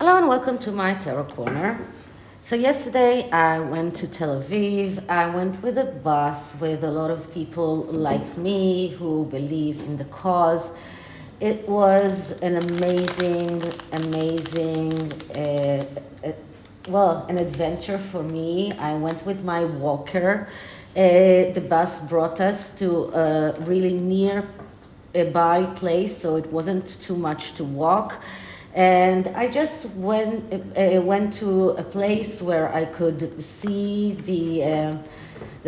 Hello and welcome to my Tarot Corner. So yesterday I went to Tel Aviv. I went with a bus with a lot of people like me who believe in the cause. It was an amazing an adventure for me. I went with my walker. The bus brought us to a really nearby place, so it wasn't too much to walk. And I just went to a place where I could see the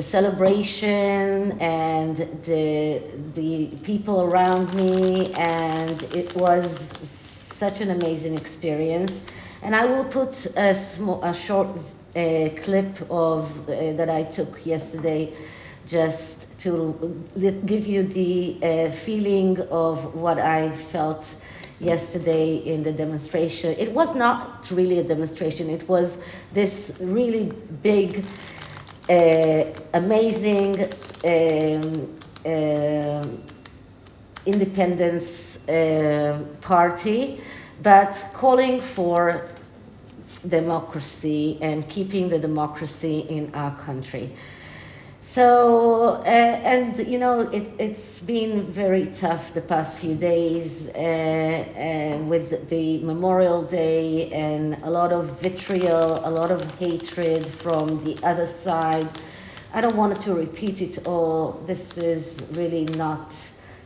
celebration and the people around me, and it was such an amazing experience. And I will put a short clip of that I took yesterday, just to give you the feeling of what I felt yesterday in the demonstration. It was not really a demonstration. It was this really big, amazing independence party, but calling for democracy and keeping the democracy in our country. So, and you know, it's been very tough the past few days with the Memorial Day, and a lot of vitriol, a lot of hatred from the other side. I don't want to repeat it all. This is really not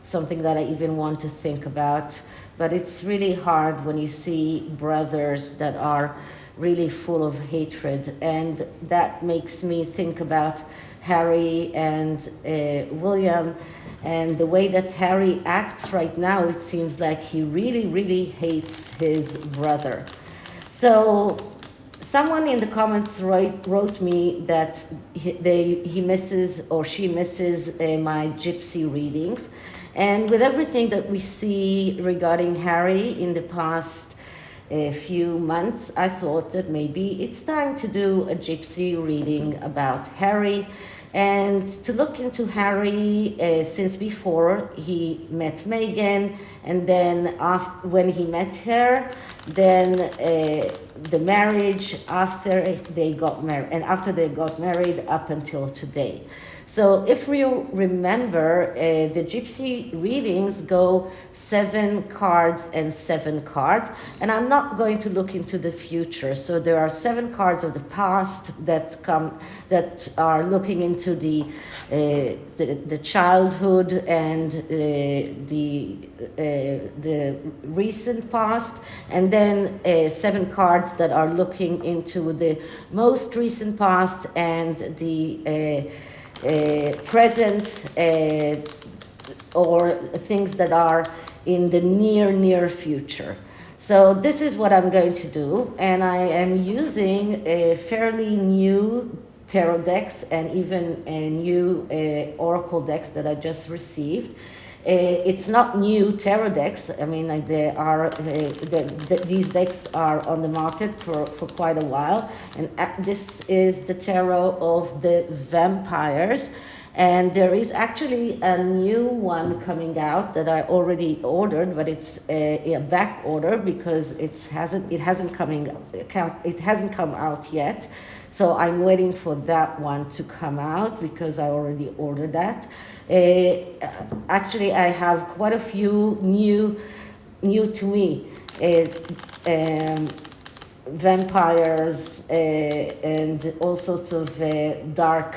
something that I even want to think about, but it's really hard when you see brothers that are really full of hatred, and that makes me think about Harry and William, and the way that Harry acts right now. It seems like he really hates his brother. So someone in the comments wrote me that he misses, or she misses, my Gypsy readings. And with everything that we see regarding Harry in the past few months, I thought that maybe it's time to do a Gypsy reading about Harry, and to look into Harry since before he met Meghan, and then after, when he met her, then the marriage, after they got married, and after they got married up until today. So if you remember, the Gypsy readings go 7 cards and 7 cards, and I'm not going to look into the future. So there are 7 cards of the past that are looking into the childhood and the recent past, and then 7 cards that are looking into the most recent past and the present, or things that are in the near future. So this is what I'm going to do, and I am using a fairly new tarot decks and even a new oracle decks that I just received. It's not new tarot decks. I mean, they are these decks are on the market for quite a while, and this is the tarot of the vampires. And there is actually a new one coming out that I already ordered, but it's a back order because it hasn't come out yet. So I'm waiting for that one to come out because I already ordered that. Actually, I have quite a few new to me vampires and all sorts of dark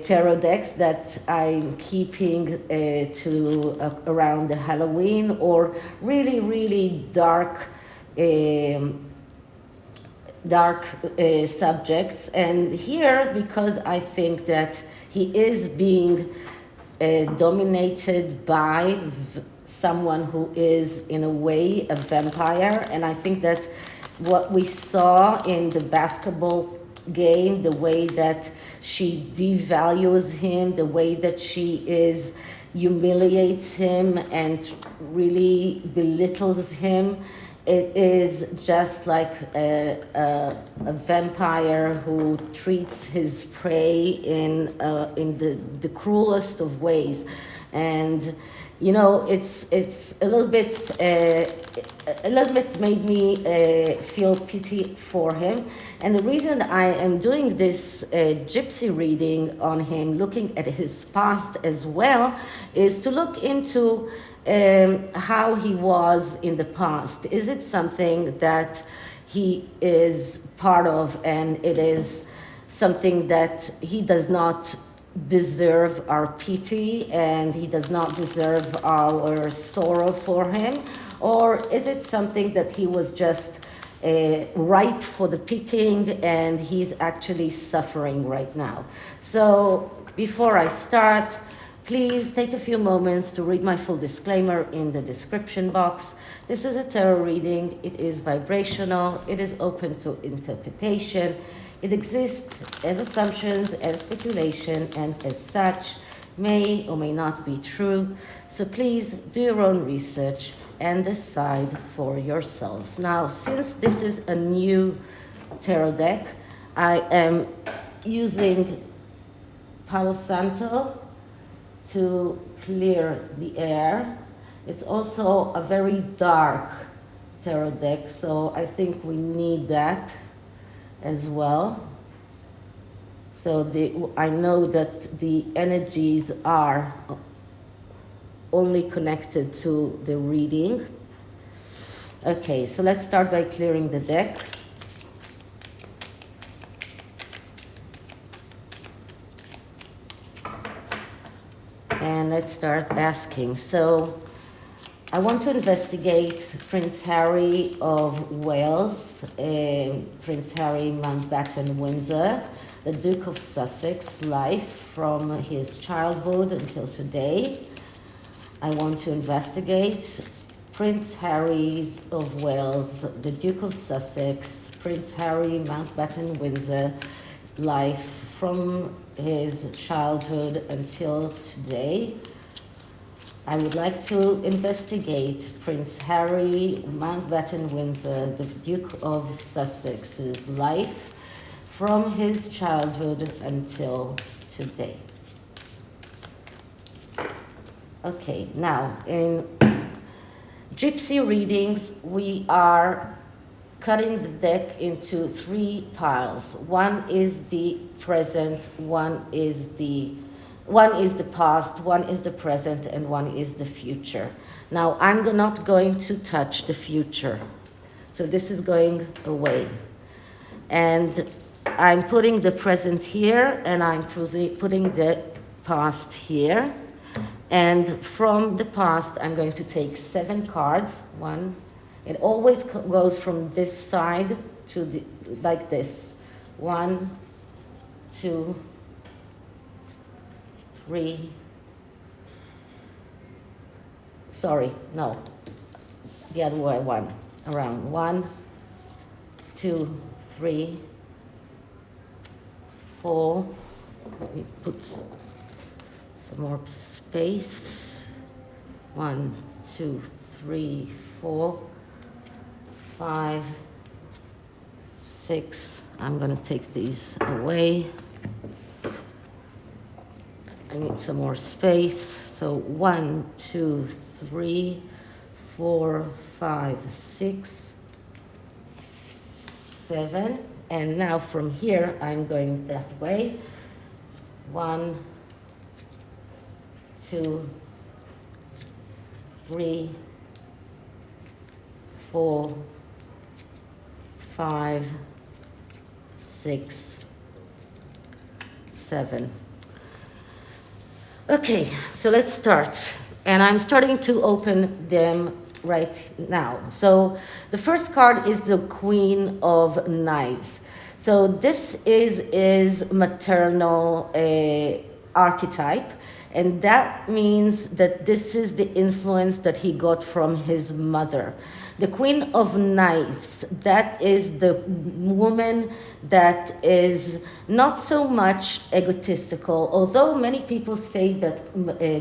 tarot decks that I'm keeping to around the Halloween, or really dark subjects. And here, because I think that he is being dominated by someone who is in a way a vampire, and I think that what we saw in the basketball game, the way that she devalues him, the way that she humiliates him and really belittles him, it is just like a vampire who treats his prey in the cruelest of ways. And you know, it's a little bit made me feel pity for him. And the reason I am doing this gypsy reading on him, looking at his past as well, is to look into how he was in the past. Is it something that he is part of, and it is something that he does not deserve our pity and he does not deserve our sorrow for him? Or is it something that he was just ripe for the picking and he's actually suffering right now? So before I start, please take a few moments to read my full disclaimer in the description box. This is a tarot reading. It is vibrational. It is open to interpretation. It exists as assumptions, as speculation, and as such may or may not be true. So please do your own research and decide for yourselves. Now, since this is a new tarot deck, I am using Palo Santo to clear the air. It's also a very dark tarot deck, so I think we need that as well. So I know that the energies are only connected to the reading. Okay, so let's start by clearing the deck. And let's start asking. So I want to investigate Prince Harry of Wales, Prince Harry Mountbatten Windsor, the Duke of Sussex, life from his childhood until today. I want to investigate Prince Harry of Wales, the Duke of Sussex, Prince Harry Mountbatten Windsor, life from his childhood until today. I would like to investigate Prince Harry Mountbatten Windsor, the Duke of Sussex's life from his childhood until today. Okay, now in Gypsy readings, we are cutting the deck into 3 piles. One is the present, one is the past, one is the present, and one is the future. Now, I'm not going to touch the future. So this is going away. And I'm putting the present here, and I'm putting the past here. And from the past, I'm going to take 7 cards. One, it always goes from this side to the, like this. 1, 2, 3, sorry, no, the other way, around. 1, 2, 3, 4, let me put some more space. 1, 2, 3, 4, 5, 6, I'm gonna take these away. I need some more space. So 1, 2, 3, 4, 5, 6, 7. And now from here, I'm going that way. 1, 2, 3, 4, 5, 6, 7. Okay, so let's start. And I'm starting to open them right now. So the first card is the Queen of Knives. So this is maternal archetype. And that means that this is the influence that he got from his mother. The Queen of Knives, that is the woman that is not so much egotistical, although many people say that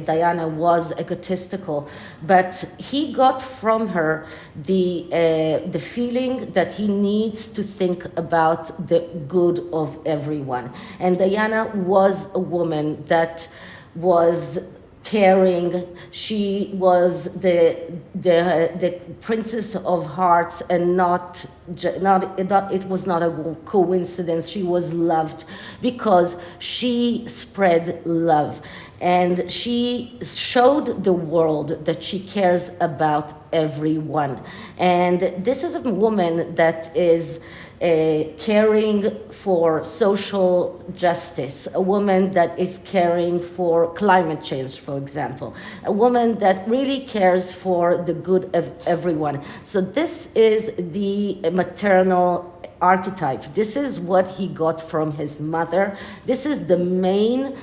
Diana was egotistical, but he got from her the feeling that he needs to think about the good of everyone. And Diana was a woman that was caring. She was the princess of hearts, and it was not a coincidence. She was loved because she spread love, and she showed the world that she cares about everyone. And this is a woman that is caring for social justice, a woman that is caring for climate change, for example, a woman that really cares for the good of everyone. So this is the maternal archetype. This is what he got from his mother. This is the main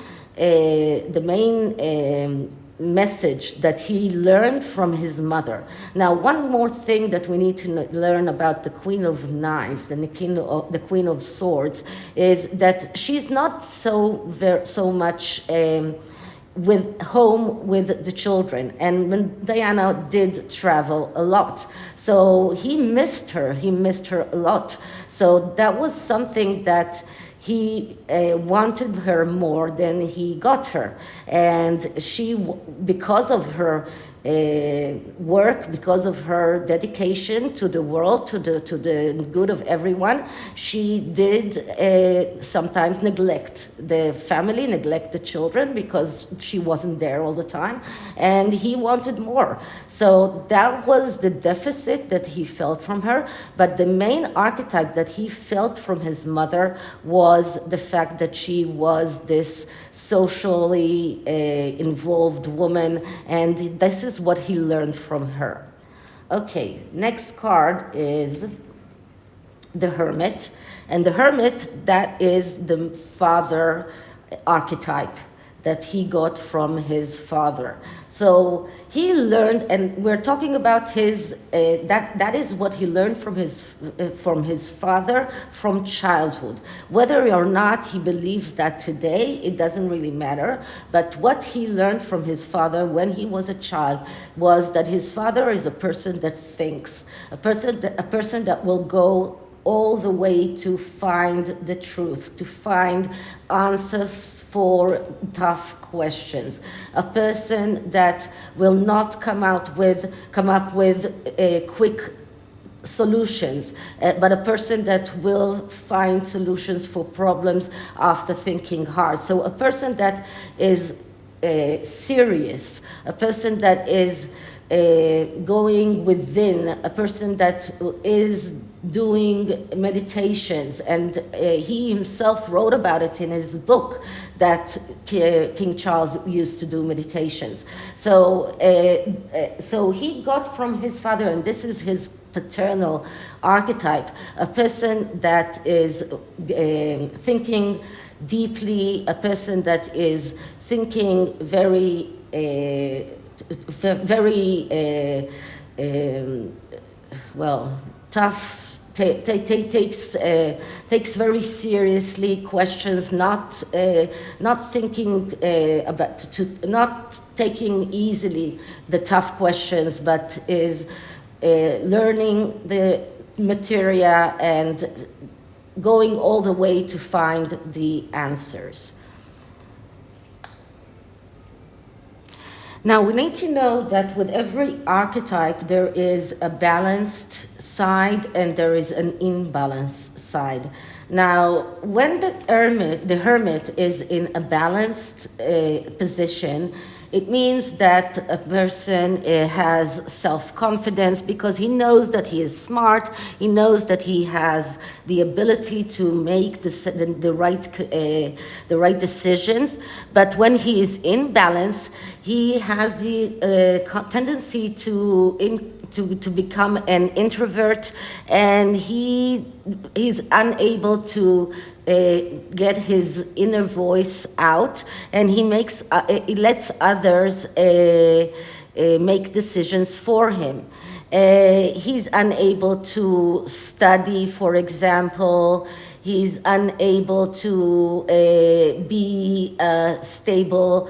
message that he learned from his mother. Now, one more thing that we need to learn about the Queen of Knives, the Queen of Swords, is that she's not so much with home with the children. And when Diana did travel a lot, so he missed her a lot. So that was something that he wanted her more than he got her. And she, because of her work, because of her dedication to the world, to the good of everyone, she did sometimes neglect the family, neglect the children, because she wasn't there all the time, and he wanted more. So that was the deficit that he felt from her. But the main archetype that he felt from his mother was the fact that she was this socially involved woman, and this is what he learned from her. Okay, next card is the Hermit. And the Hermit, that is the father archetype that he got from his father. So he learned, and we're talking about his, that is what he learned from his father from childhood. Whether or not he believes that today, it doesn't really matter. But what he learned from his father when he was a child was that his father is a person that thinks, a person that will go all the way to find the truth, to find answers for tough questions. A person that will not come up with quick solutions, but a person that will find solutions for problems after thinking hard. So a person that is serious, a person that is going within, a person that is doing meditations, and he himself wrote about it in his book that King Charles used to do meditations. So he got from his father, and this is his paternal archetype, a person that is thinking deeply, a person that is thinking very tough, takes very seriously questions, not thinking not taking easily the tough questions, but is learning the materia and going all the way to find the answers. Now, we need to know that with every archetype, there is a balanced side and there is an imbalanced side. Now, when the hermit is in a balanced position, it means that a person has self-confidence because he knows that he is smart, he knows that he has the ability to make the right decisions. But when he is in balance, he has the tendency to become an introvert, and he's unable to get his inner voice out, and he lets others make decisions for him. He's unable to study, for example. He's unable to be a stable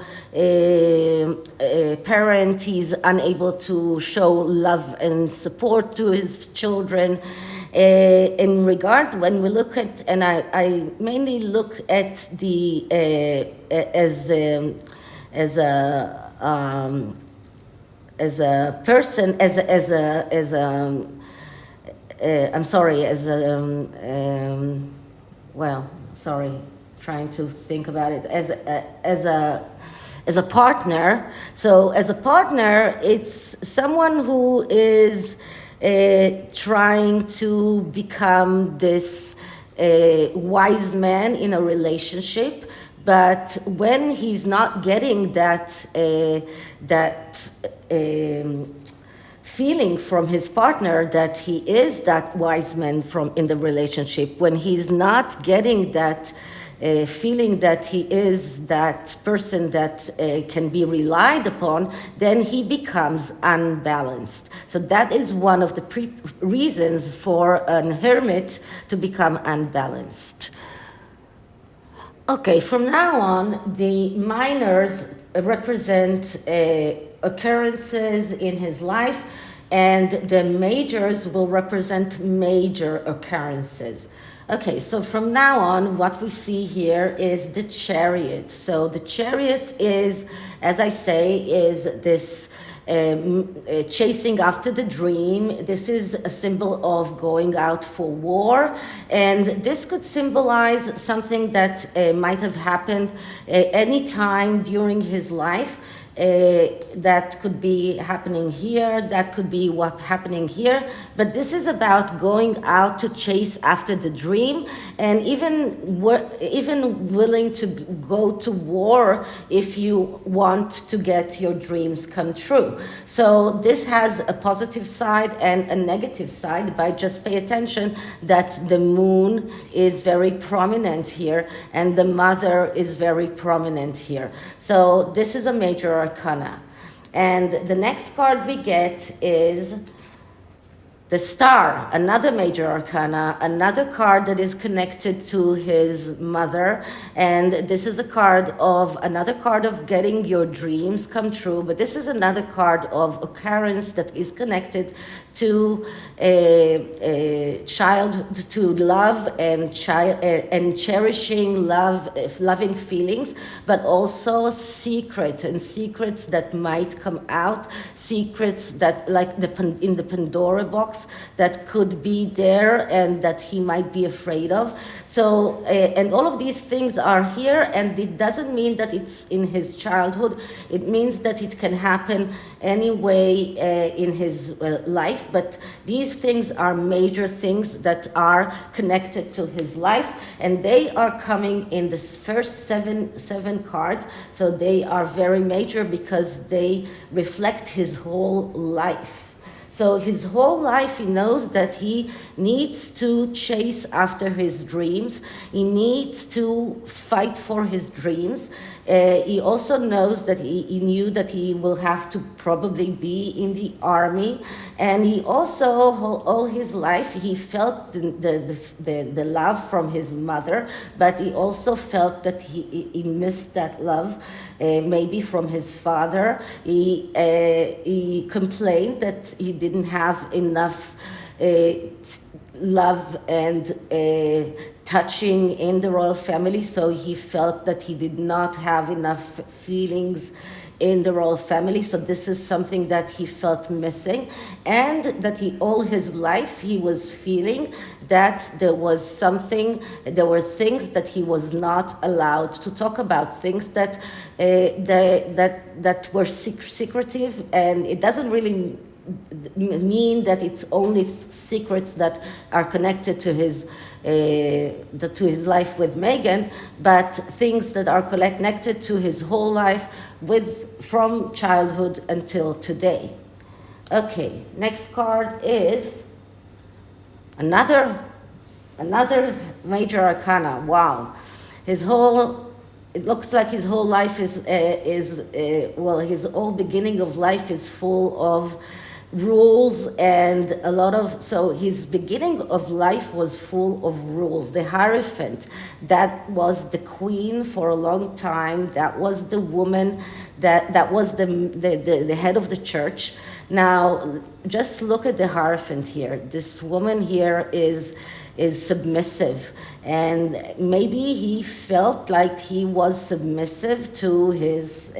parent. He's unable to show love and support to his children. In regard, when we look at, and I mainly look at the as a person, I'm sorry, well, sorry, trying to think about it, as a partner. So as a partner, it's someone who is trying to become this wise man in a relationship, but when he's not getting that feeling from his partner that he is that wise man in the relationship, when he's not getting that feeling that he is that person that can be relied upon, then he becomes unbalanced. So that is one of the reasons for an hermit to become unbalanced. Okay, from now on, the minors represent occurrences in his life, and the majors will represent major occurrences. Okay, so from now on, what we see here is the chariot. So the chariot is, as I say, is this chasing after the dream. This is a symbol of going out for war, and this could symbolize something that might have happened any time during his life. That could be happening here, that could be what happening here, but this is about going out to chase after the dream, and even willing to go to war if you want to get your dreams come true. So this has a positive side and a negative side, but just pay attention that the moon is very prominent here and the mother is very prominent here. So this is a major arcana. And the next card we get is the star, another major arcana, another card that is connected to his mother. And this is another card of getting your dreams come true, but this is another card of occurrence that is connected to to love and cherishing loving feelings, but also secrets that might come out, secrets that, like in the Pandora box, that could be there and that he might be afraid of. So and all of these things are here, and it doesn't mean that it's in his childhood. It means that it can happen anyway in his life, but these things are major things that are connected to his life, and they are coming in the first seven cards. So they are very major because they reflect his whole life. So his whole life, he knows that he needs to chase after his dreams. He needs to fight for his dreams. He also knows that he knew that he will have to probably be in the army. And he also, all his life, he felt the love from his mother, but he also felt that he missed that love, maybe from his father. He complained that he didn't have enough love and touching in the royal family, so he felt that he did not have enough feelings in the royal family. So this is something that he felt missing, and that all his life he was feeling that there were things that he was not allowed to talk about, things that that were secretive. And it doesn't really mean that it's only secrets that are connected to his life with Meghan, but things that are connected to his whole life from childhood until today. Okay, next card is another major arcana. Wow, it looks like his whole life his whole beginning of life is full of rules and so his beginning of life was full of rules. The Hierophant, that was the queen for a long time, that was the woman, that was the head of the church. Now just look at the Hierophant here. This woman here is is submissive. And maybe he felt like he was submissive to his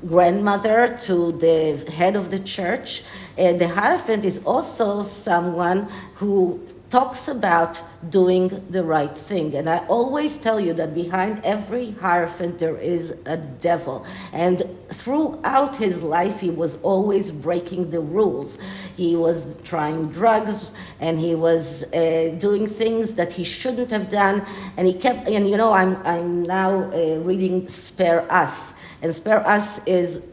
grandmother, to the head of the church. And the Hierophant is also someone who talks about doing the right thing. And I always tell you that behind every Hierophant there is a devil. And throughout his life, he was always breaking the rules. He was trying drugs, and he was doing things that he shouldn't have done. And he kept, and you know, I'm now reading Spare Us. And Spare Us is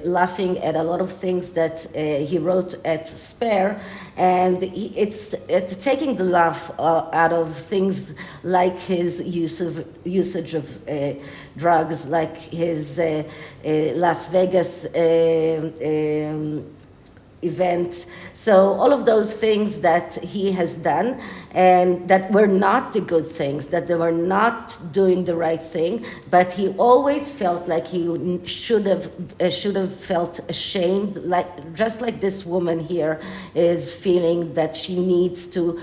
laughing at a lot of things that he wrote at Spare, and it's taking the laugh out of things like his usage of drugs, like his Las Vegas event. So all of those things that he has done, and that were not the good things, that they were not doing the right thing, but he always felt like he should have felt ashamed, like just like this woman here is feeling that she needs to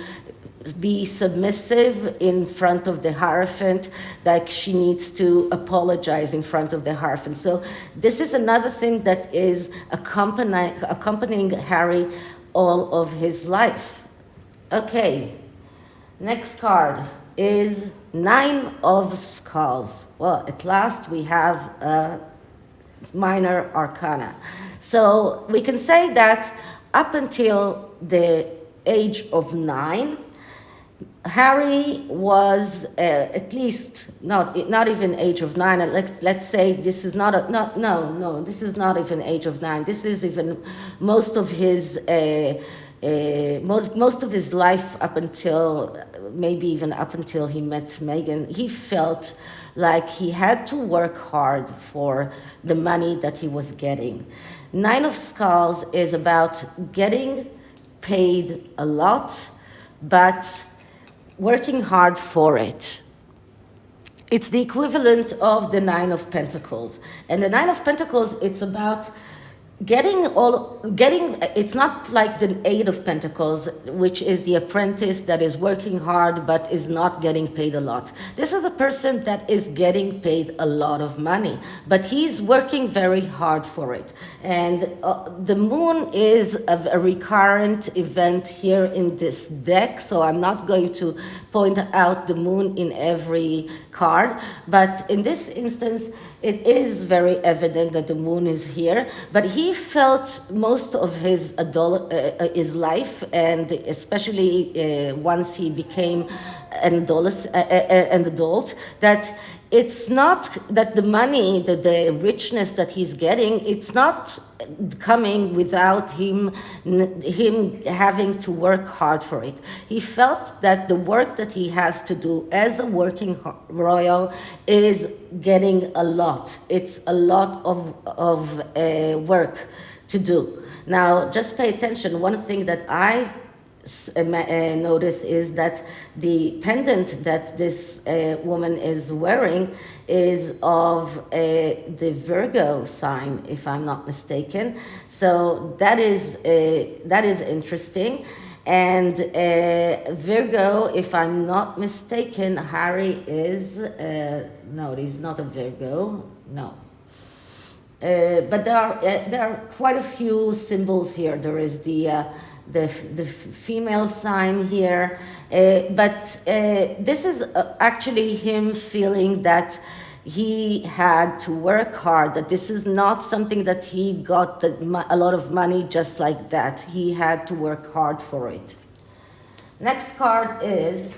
be submissive in front of the Hierophant, like she needs to apologize in front of the Hierophant. So this is another thing that is accompanying Harry all of his life. Okay, next card is 9 of Skulls. Well, at last we have a minor arcana. So we can say that up until the age of 9, Harry was at least not even age of 9. Let's say this is this is not even age of 9. This is even most of his most of his life, up until maybe even up until he met Meghan. He felt like he had to work hard for the money that he was getting. 9 of Skulls is about getting paid a lot, but working hard for it. It's the equivalent of the 9 of Pentacles. And the 9 of Pentacles, it's about it's not like the 8 of Pentacles, which is the apprentice that is working hard but is not getting paid a lot. This is a person that is getting paid a lot of money, but he's working very hard for it. And the moon is a recurrent event here in this deck, so I'm not going to point out the moon in every card, but in this instance, it is very evident that the moon is here, but he felt most of his life, and especially once he became an adult, that it's not that the money, that the richness that he's getting, it's not coming without him having to work hard for it. He felt that the work that he has to do as a working royal is getting a lot. It's a lot of work to do. Now, just pay attention. One thing that I notice is that the pendant that this woman is wearing is of the Virgo sign, if I'm not mistaken. So that is interesting. And Virgo, if I'm not mistaken, Harry is no, he's not a Virgo. No. But there are quite a few symbols here. There is the female sign here, but this is actually him feeling that he had to work hard, that this is not something that he got a lot of money just like that. He had to work hard for it. Next card is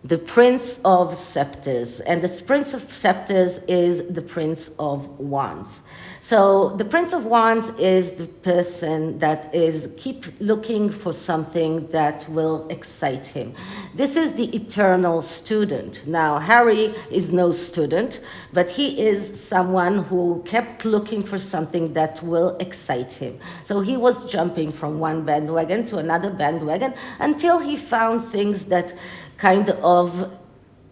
the Prince of Scepters, and the Prince of Scepters is the Prince of Wands. So the Prince of Wands is the person that is keep looking for something that will excite him. This is the eternal student. Now, Harry is no student, but he is someone who kept looking for something that will excite him. So he was jumping from one bandwagon to another bandwagon until he found things that kind of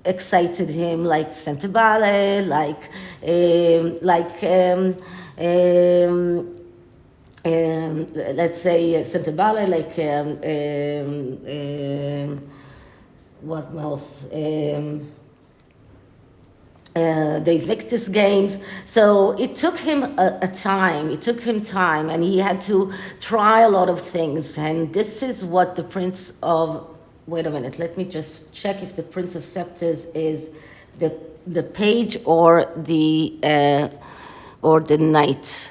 excited him, like Sentebale, like let's say sentimentale, like what else? The Invictus Games. So it took him it took him time, and he had to try a lot of things. And this is what the Prince of, wait a minute, let me just check if the Prince of Scepters is the page or the knight.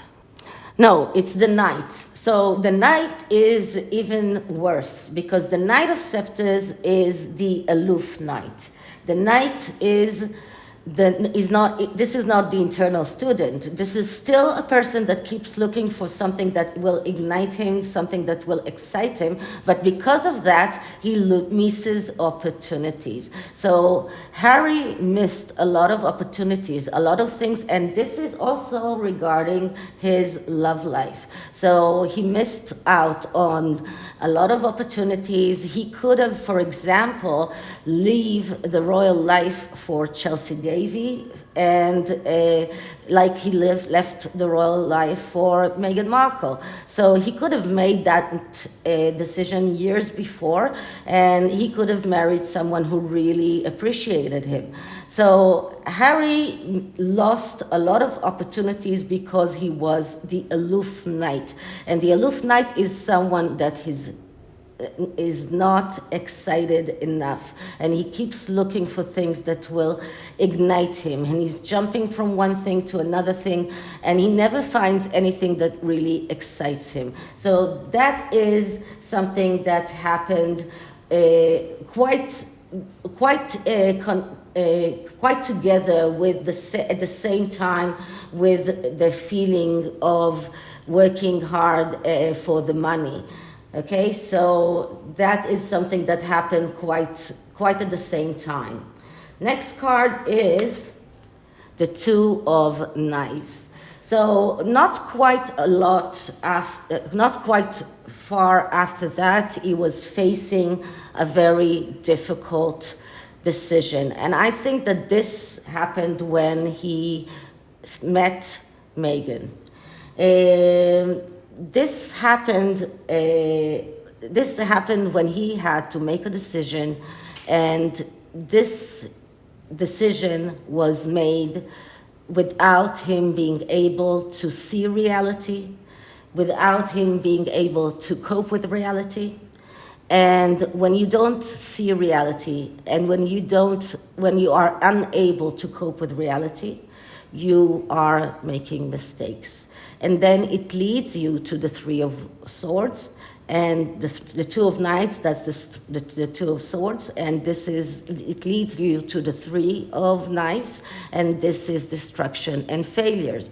No, it's the knight. So the knight is even worse, because the Knight of Scepters is the aloof knight. The knight is this is not the internal student. This is still a person that keeps looking for something that will ignite him, something that will excite him, but because of that, he misses opportunities. So Harry missed a lot of opportunities, a lot of things, and this is also regarding his love life. So he missed out on a lot of opportunities. He could have, for example, leave the royal life for Chelsea Davy, and like he left the royal life for Meghan Markle. So he could have made that decision years before, and he could have married someone who really appreciated him. So Harry lost a lot of opportunities because he was the aloof knight. And the aloof knight is someone that is not excited enough, and he keeps looking for things that will ignite him, and he's jumping from one thing to another thing, and he never finds anything that really excites him. So that is something that happened quite together with at the same time with the feeling of working hard for the money. Okay, so that is something that happened quite at the same time. Next card is the Two of Knives. So not quite far after that, he was facing a very difficult decision. And I think that this happened when he met Meghan. This happened when he had to make a decision, and this decision was made without him being able to see reality, without him being able to cope with reality. And when you don't see reality, and when you are unable to cope with reality, you are making mistakes. And then it leads you to the Three of Swords, and the Two of Knights, that's the Two of Swords, and it leads you to the Three of Knives, and this is destruction and failures.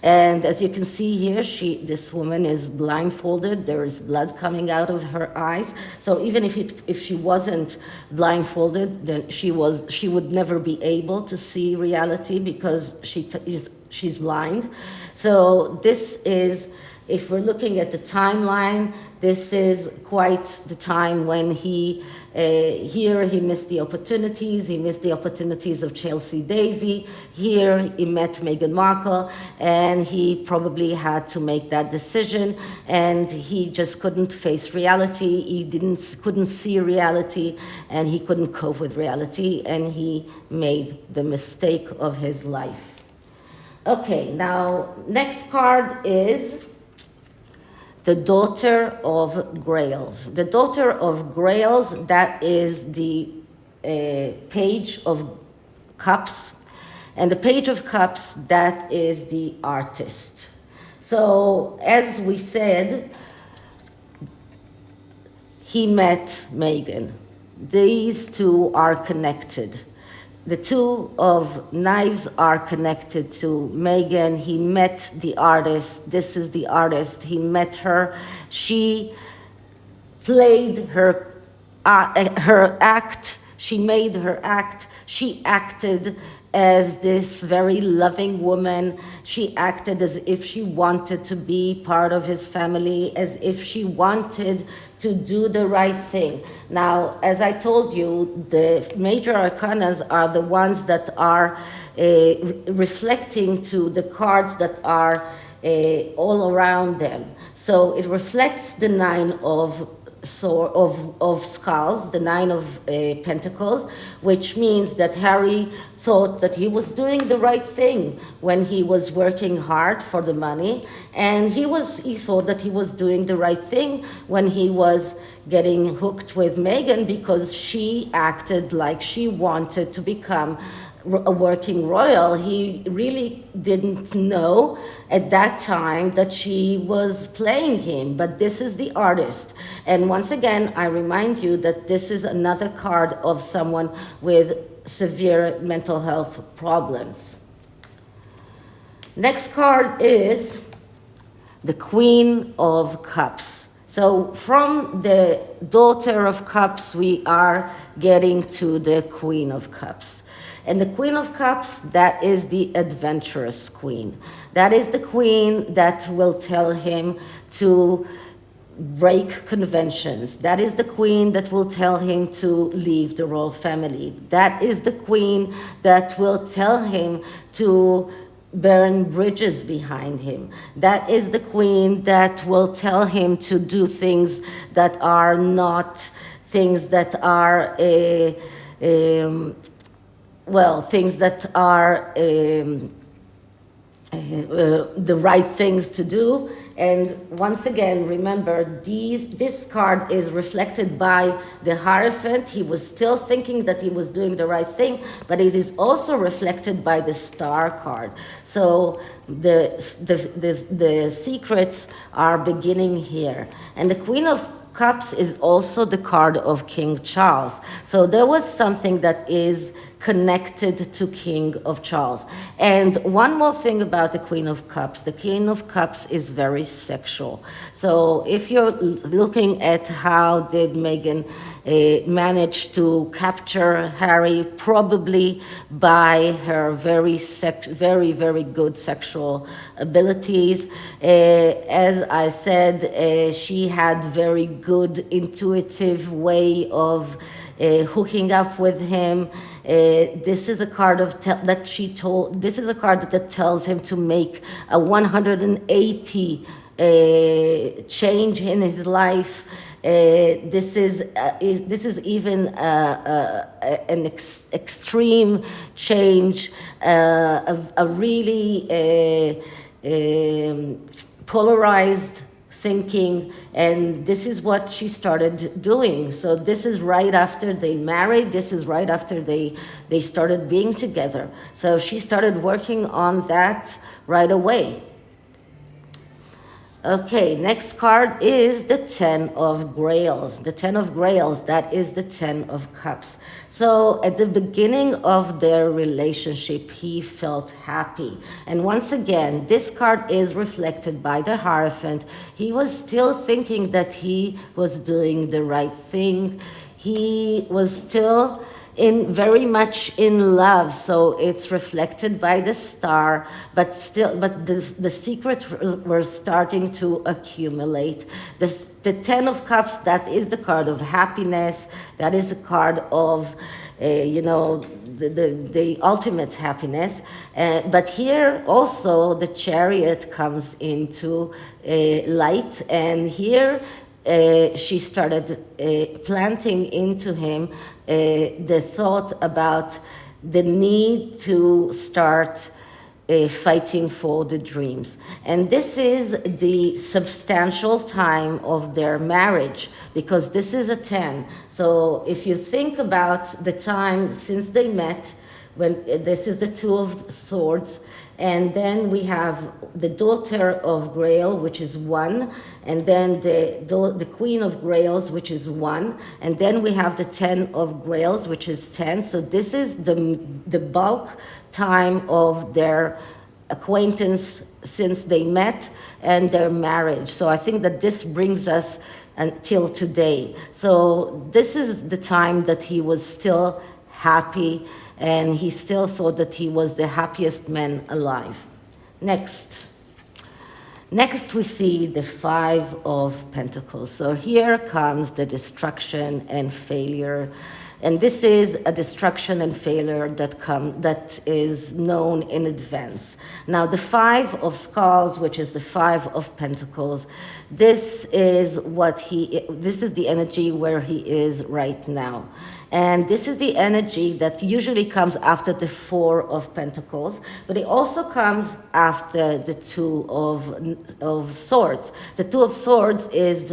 And as you can see here, this woman is blindfolded. There is blood coming out of her eyes. So even if she wasn't blindfolded, then she would never be able to see reality because she's blind. So this is, if we're looking at the timeline, this is quite the time when he missed the opportunities. He missed the opportunities of Chelsea Davy. Here he met Meghan Markle, and he probably had to make that decision, and he just couldn't face reality. He couldn't see reality, and he couldn't cope with reality, and he made the mistake of his life. Okay, now next card is the Daughter of Grails. The Daughter of Grails, that is the Page of Cups. And the Page of Cups, that is the artist. So, as we said, he met Meghan. These two are connected. The Two of Knives are connected to Meghan. He met the artist. This is the artist. He met her. She played her act. She made her act. She acted as this very loving woman. She acted as if she wanted to be part of his family, as if she wanted to do the right thing. Now, as I told you, the major arcanas are the ones that are reflecting to the cards that are all around them. So it reflects the nine of skulls, the nine of pentacles, which means that Harry thought that he was doing the right thing when he was working hard for the money, and he thought that he was doing the right thing when he was getting hooked with Meghan, because she acted like she wanted to become a working royal. He really didn't know at that time that she was playing him, but this is the artist. And once again, I remind you that this is another card of someone with severe mental health problems. Next card is the Queen of Cups. So from the Daughter of Cups, we are getting to the Queen of Cups. And the Queen of Cups, that is the adventurous queen. That is the queen that will tell him to break conventions. That is the queen that will tell him to leave the royal family. That is the queen that will tell him to burn bridges behind him. That is the queen that will tell him to do things that are not things that are things that are the right things to do. And once again, remember, this card is reflected by the Hierophant. He was still thinking that he was doing the right thing, but it is also reflected by the Star card. So the secrets are beginning here. And the Queen of Cups is also the card of King Charles. So there was something that is connected to King of Charles. And one more thing about the Queen of Cups. The Queen of Cups is very sexual. So if you're looking at how did Meghan manage to capture Harry, probably by her very, very good sexual abilities. As I said, she had very good intuitive way of hooking up with him. This is a card this is a card that tells him to make a 180 change in his life. This is even an extreme change, a really polarized thinking, and this is what she started doing. So this is right after they married. This is right after they started being together. So she started working on that right away. Okay, next card is the Ten of Grails. The Ten of Grails, that is the Ten of Cups. So at the beginning of their relationship, he felt happy. And once again, this card is reflected by the Hierophant. He was still thinking that he was doing the right thing. He was still very much in love, so it's reflected by the Star, but the secrets were starting to accumulate. The Ten of Cups, that is the card of happiness, that is a card of the ultimate happiness. But here also the Chariot comes into light, and here she started planting into him the thought about the need to start fighting for the dreams. And this is the substantial time of their marriage, because this is a 10. So if you think about the time since they met, when this is the Two of Swords, and then we have the Daughter of Grail, which is 1, and then the Queen of Grails, which is 1, and then we have the 10 of Grails, which is 10. So this is the bulk time of their acquaintance since they met and their marriage. So I think that this brings us until today. So this is the time that he was still happy, and he still thought that he was the happiest man alive. Next we see the Five of Pentacles. So here comes the destruction and failure. And this is a destruction and failure that is known in advance. Now, the Five of Skulls, which is the Five of Pentacles, this is the energy where he is right now. And this is the energy that usually comes after the Four of Pentacles, but it also comes after the Two of Swords. The Two of Swords is,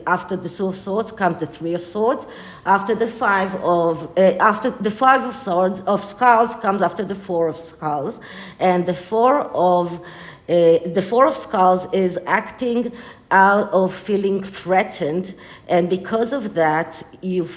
after the Two of Swords comes the Three of Swords. After the Five of Swords, of Skulls comes after the Four of Skulls. And the Four of Skulls is acting out of feeling threatened, and because of that, you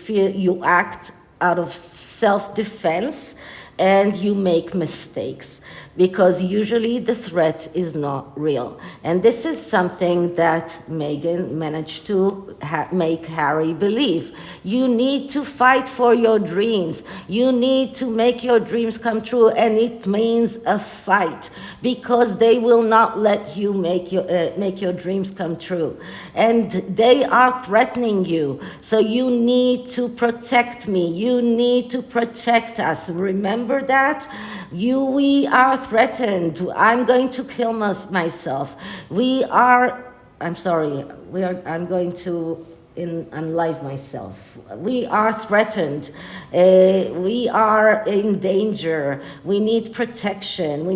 act out of self-defense and you make mistakes, because usually the threat is not real. And this is something that Meghan managed to make Harry believe. You need to fight for your dreams. You need to make your dreams come true, and it means a fight, because they will not let you make your dreams come true. And they are threatening you. So you need to protect me. You need to protect us. Remember that? We are threatened. I'm going to kill myself. I'm going to unlive myself. We are threatened. We are in danger. We need protection.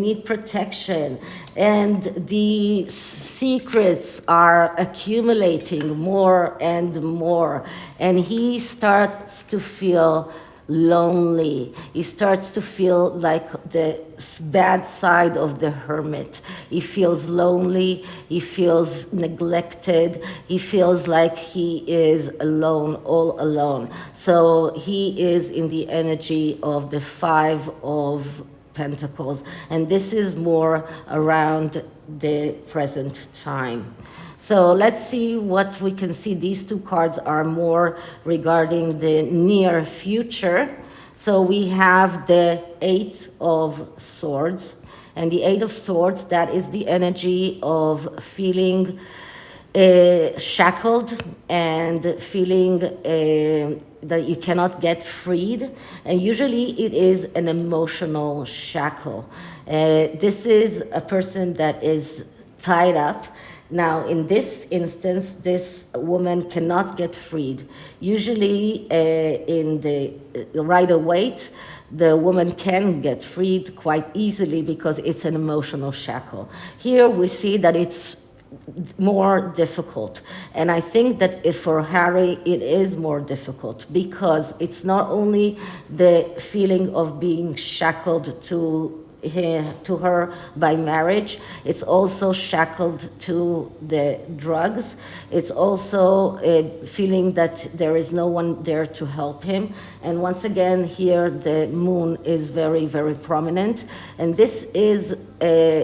And the secrets are accumulating more and more. And he starts to feel lonely. He starts to feel like the bad side of the hermit. He feels lonely. He feels neglected. He feels like he is alone, all alone. So he is in the energy of the Five of Pentacles. And this is more around the present time. So let's see what we can see. These two cards are more regarding the near future. So we have the Eight of Swords. And the Eight of Swords, that is the energy of feeling shackled and feeling that you cannot get freed. And usually it is an emotional shackle. This is a person that is tied up. Now, in this instance, this woman cannot get freed. Usually, in the Rider-Waite, the woman can get freed quite easily because it's an emotional shackle. Here, we see that it's more difficult. And I think that for Harry, it is more difficult because it's not only the feeling of being shackled to her by marriage, it's also shackled to the drugs. It's also a feeling that there is no one there to help him. And once again, here the moon is very, very prominent. And this is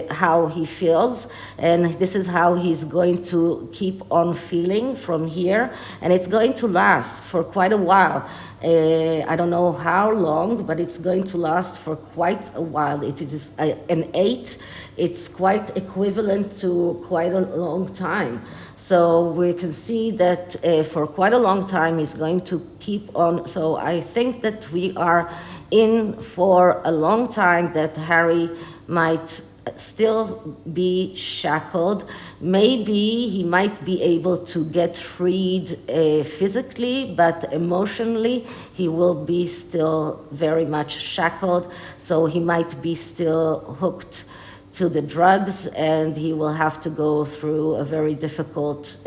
how he feels. And this is how he's going to keep on feeling from here. And it's going to last for quite a while. I don't know how long, but it's going to last for quite a while. It is an 8. It's quite equivalent to quite a long time. So we can see that for quite a long time he's going to keep on. So I think that we are in for a long time that Harry might still be shackled. Maybe he might be able to get freed physically, but emotionally he will be still very much shackled. So he might be still hooked to the drugs, and he will have to go through a very difficult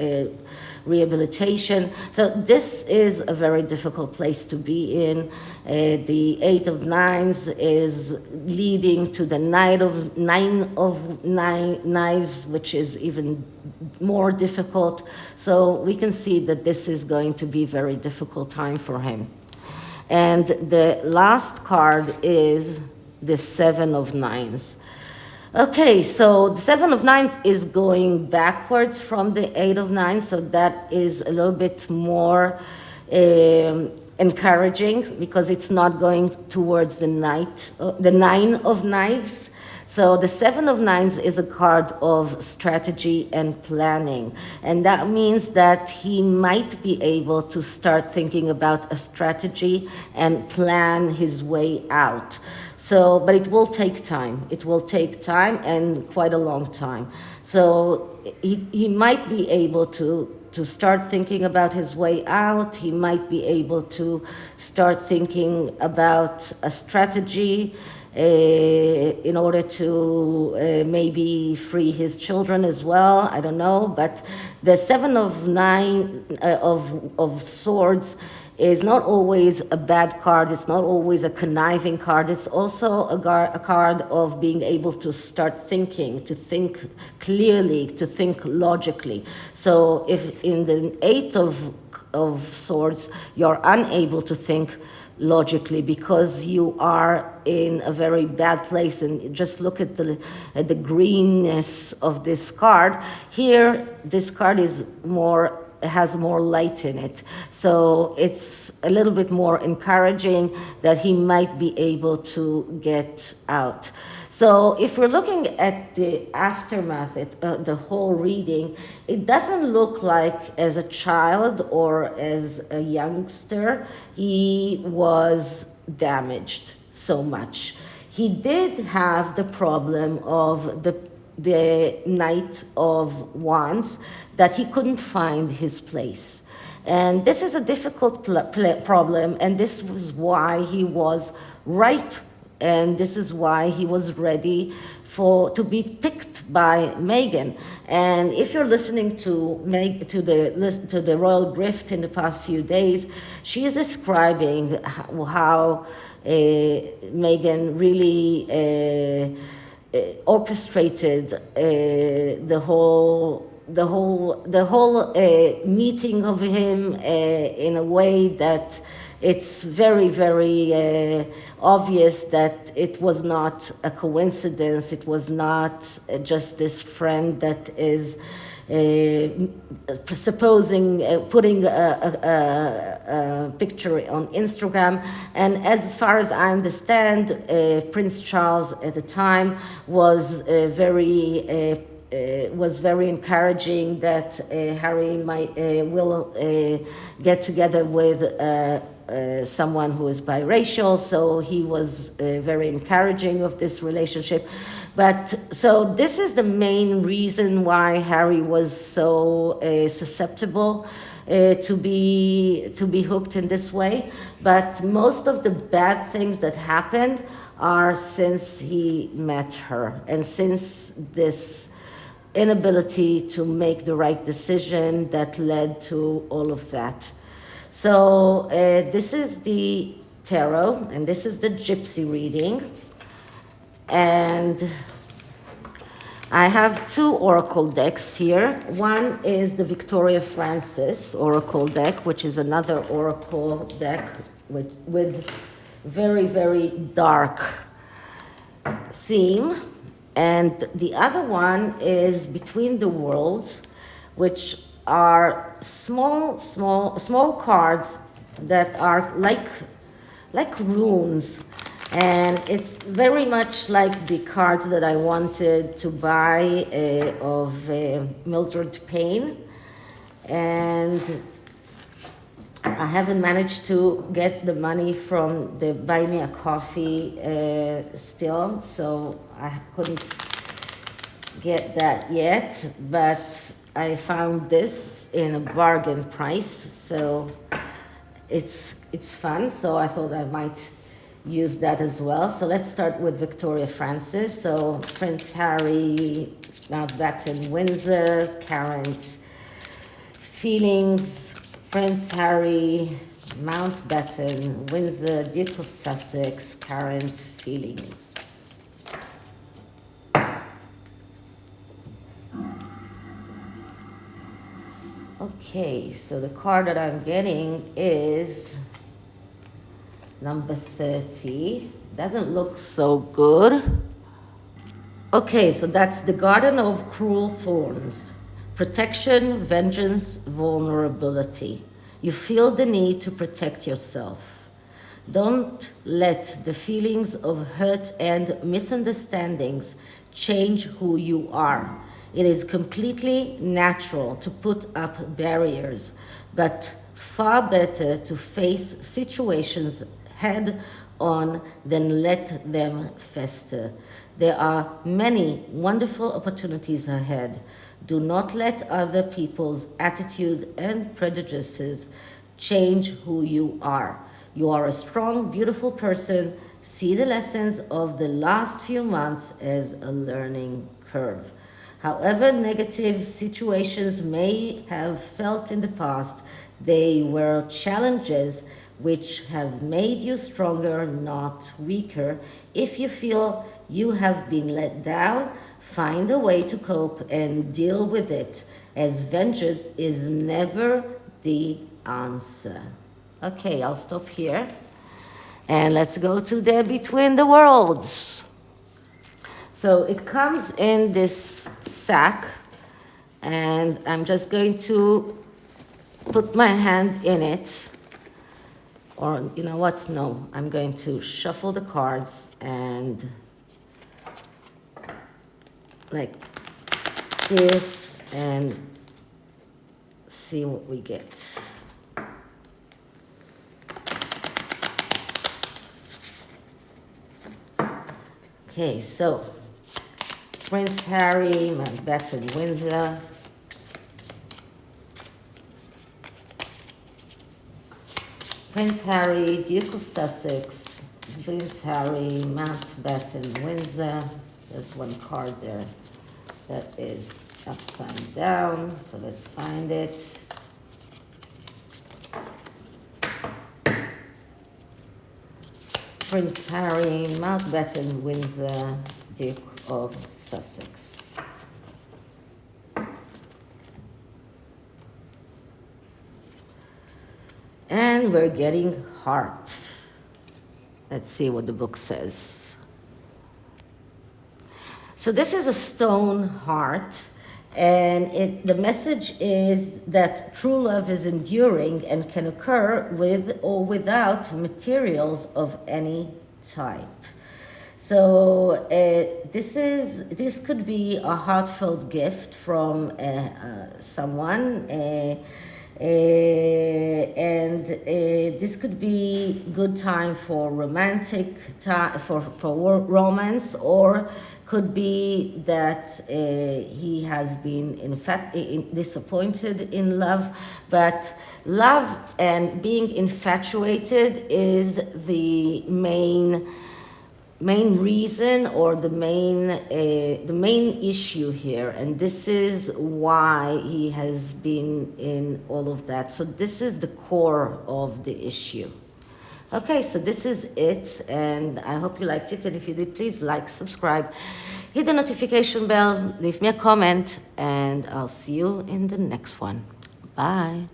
rehabilitation. So this is a very difficult place to be in. The Eight of Knives is leading to the Nine of Knives, which is even more difficult. So we can see that this is going to be a very difficult time for him. And the last card is the Seven of Knives. Okay, so the Seven of Knives is going backwards from the Eight of Knives, so that is a little bit more encouraging because it's not going towards the Nine of Knives. So the Seven of Nines is a card of strategy and planning. And that means that he might be able to start thinking about a strategy and plan his way out. So, but it will take time. It will take time and quite a long time. So he might be able to start thinking about his way out. He might be able to start thinking about a strategy in order to maybe free his children as well. I don't know. But the Seven of of Swords is not always a bad card. It's not always a conniving card. It's also a card of being able to start thinking, to think clearly, to think logically. So if in the Eight of Swords, you're unable to think logically because you are in a very bad place, and just look at the greenness of this card. Here, this card has more light in it. So it's a little bit more encouraging that he might be able to get out. So if we're looking at the aftermath, the whole reading, it doesn't look like as a child or as a youngster he was damaged so much. He did have the problem of the Knight of Wands, that he couldn't find his place. And this is a difficult problem, and this was why he was ripe, and this is why he was ready to be picked by Meghan. And if you're listening to the Royal Grift in the past few days, she is describing how Meghan really orchestrated the whole meeting of him in a way that it's very, very obvious that it was not a coincidence. It was not just this friend that is putting a picture on Instagram. And as far as I understand, Prince Charles at the time was very encouraging that Harry will get together with someone who is biracial. So he was very encouraging of this relationship. But so this is the main reason why Harry was so susceptible to be hooked in this way. But most of the bad things that happened are since he met her, and since this inability to make the right decision that led to all of that. So this is the tarot, and this is the Gypsy reading. And I have two oracle decks here. One is the Victoria Francis oracle deck, which is another oracle deck with very, very dark theme. And the other one is Between the Worlds, which are small cards that are like runes. And it's very much like the cards that I wanted to buy of Mildred Payne. And I haven't managed to get the money from the Buy Me a Coffee still, so I couldn't get that yet, but I found this in a bargain price, so it's fun, so I thought I might use that as well. So let's start with Victoria Francis. So Prince Harry, Mountbatten, Windsor, current feelings. Prince Harry, Mountbatten, Windsor, Duke of Sussex, current feelings. Okay, so the card that I'm getting is number 30. Doesn't look so good. Okay, so that's the Garden of Cruel Thorns. Protection, vengeance, vulnerability. You feel the need to protect yourself. Don't let the feelings of hurt and misunderstandings change who you are. It is completely natural to put up barriers, but far better to face situations head on than let them fester. There are many wonderful opportunities ahead. Do not let other people's attitude and prejudices change who you are. You are a strong, beautiful person. See the lessons of the last few months as a learning curve. However negative situations may have felt in the past, they were challenges which have made you stronger, not weaker. If you feel you have been let down, find a way to cope and deal with it, as vengeance is never the answer. Okay, I'll stop here. And let's go to the Between the Worlds. So it comes in this sack, and I'm just going to put my hand in it. Or, you know what? No, I'm going to shuffle the cards and like this and see what we get. Okay, so Prince Harry, Mountbatten, Windsor. Prince Harry, Duke of Sussex. Prince Harry, Mountbatten, Windsor. There's one card there that is upside down, so let's find it. Prince Harry, Mountbatten, Windsor, Duke of Sussex. And we're getting heart. Let's see what the book says. So this is a stone heart, and the message is that true love is enduring and can occur with or without materials of any type. So this could be a heartfelt gift from someone, and this could be good time for romantic time, for romance, or could be that he has been in fact disappointed in love. But love and being infatuated is the main reason, or the main issue here, and this is why he has been in all of that. So this is the core of the issue. Okay, so this is it, and I hope you liked it, and if you did, please like, subscribe, hit the notification bell, leave me a comment, and I'll see you in the next one. Bye.